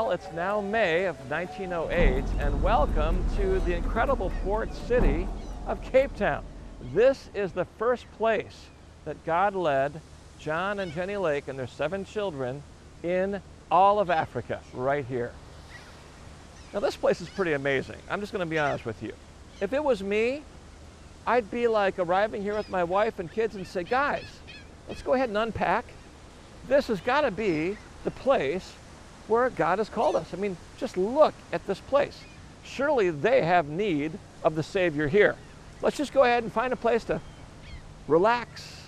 Well, it's now May of 1908, and welcome to the incredible port city of Cape Town. This is the first place that God led John and Jenny Lake and their 7 children in all of Africa, right here. Now, this place is pretty amazing. I'm just going to be honest with you. If it was me, I'd be like arriving here with my wife and kids and say, guys, let's go ahead and unpack. This has got to be the place where God has called us. I mean, just look at this place. Surely they have need of the Savior here. Let's just go ahead and find a place to relax,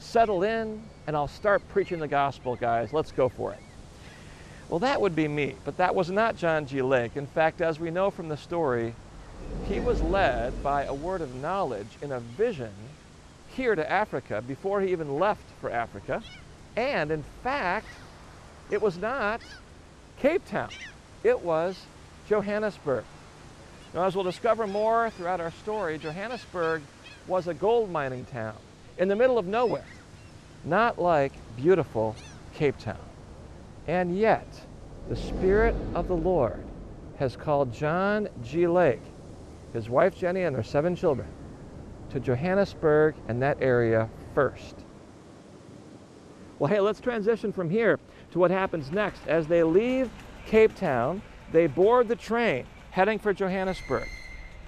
settle in, and I'll start preaching the gospel, guys. Let's go for it. Well, that would be me, but that was not John G. Lake. In fact, as we know from the story, he was led by a word of knowledge in a vision here to Africa before he even left for Africa. And in fact, it was not Cape Town. It was Johannesburg. Now, as we'll discover more throughout our story, Johannesburg was a gold mining town in the middle of nowhere, not like beautiful Cape Town. And yet, the Spirit of the Lord has called John G. Lake, his wife Jenny, and their 7 children to Johannesburg and that area first. Well, hey, let's transition from here to what happens next. As they leave Cape Town, they board the train heading for Johannesburg.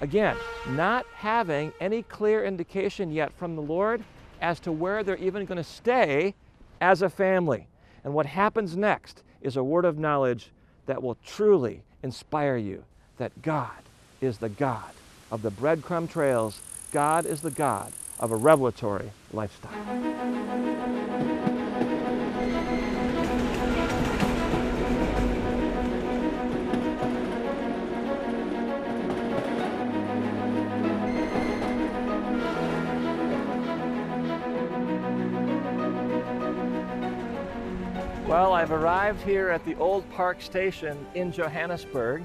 Again, not having any clear indication yet from the Lord as to where they're even going to stay as a family. And what happens next is a word of knowledge that will truly inspire you that God is the God of the breadcrumb trails. God is the God of a revelatory lifestyle. Well, I've arrived here at the Old Park Station in Johannesburg.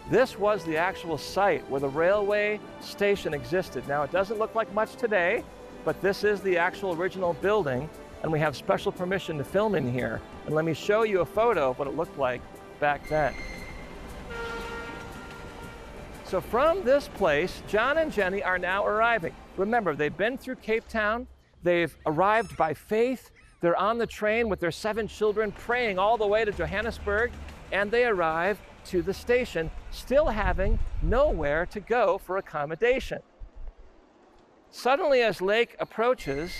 This was the actual site where the railway station existed. Now, it doesn't look like much today, but this is the actual original building, and we have special permission to film in here. And let me show you a photo of what it looked like back then. So from this place, John and Jenny are now arriving. Remember, they've been through Cape Town. They've arrived by faith. They're on the train with their 7 children, praying all the way to Johannesburg, and they arrive to the station, still having nowhere to go for accommodation. Suddenly, as Lake approaches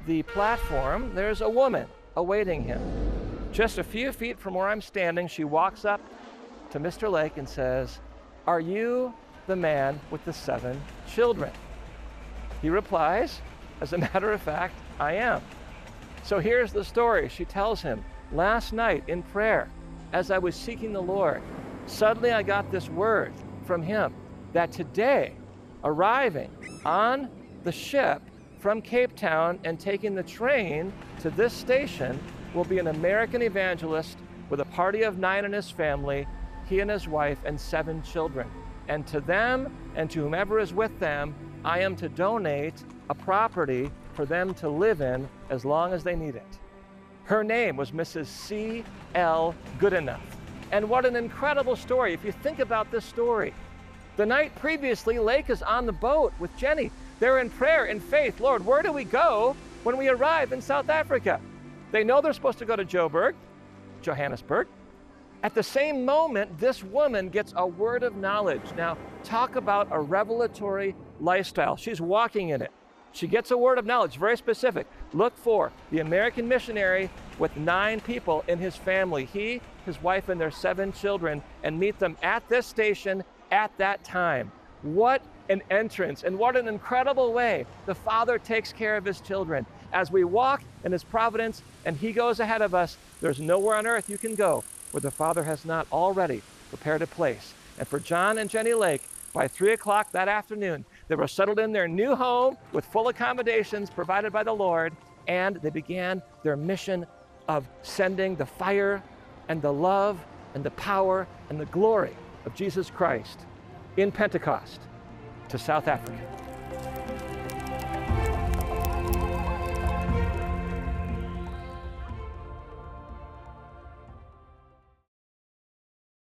the platform, there's a woman awaiting him. Just a few feet from where I'm standing, she walks up to Mr. Lake and says, "Are you the man with the 7 children?" He replies, "As a matter of fact, I am." So here's the story. She tells him, "Last night in prayer, as I was seeking the Lord, suddenly I got this word from him that today, arriving on the ship from Cape Town and taking the train to this station will be an American evangelist with a party of 9 in his family, he and his wife and 7 children. And to them and to whomever is with them, I am to donate a property for them to live in as long as they need it." Her name was Mrs. C.L. Goodenough. And what an incredible story. If you think about this story, the night previously, Lake is on the boat with Jenny. They're in prayer, in faith. Lord, where do we go when we arrive in South Africa? They know they're supposed to go to Johannesburg. At the same moment, this woman gets a word of knowledge. Now, talk about a revelatory lifestyle. She's walking in it. She gets a word of knowledge, very specific. Look for the American missionary with 9 people in his family, he, his wife, and their 7 children, and meet them at this station at that time. What an entrance, and what an incredible way the Father takes care of his children. As we walk in his providence and he goes ahead of us, there's nowhere on earth you can go where the Father has not already prepared a place. And for John and Jenny Lake, by 3 o'clock that afternoon, they were settled in their new home with full accommodations provided by the Lord, and they began their mission of sending the fire and the love and the power and the glory of Jesus Christ in Pentecost to South Africa.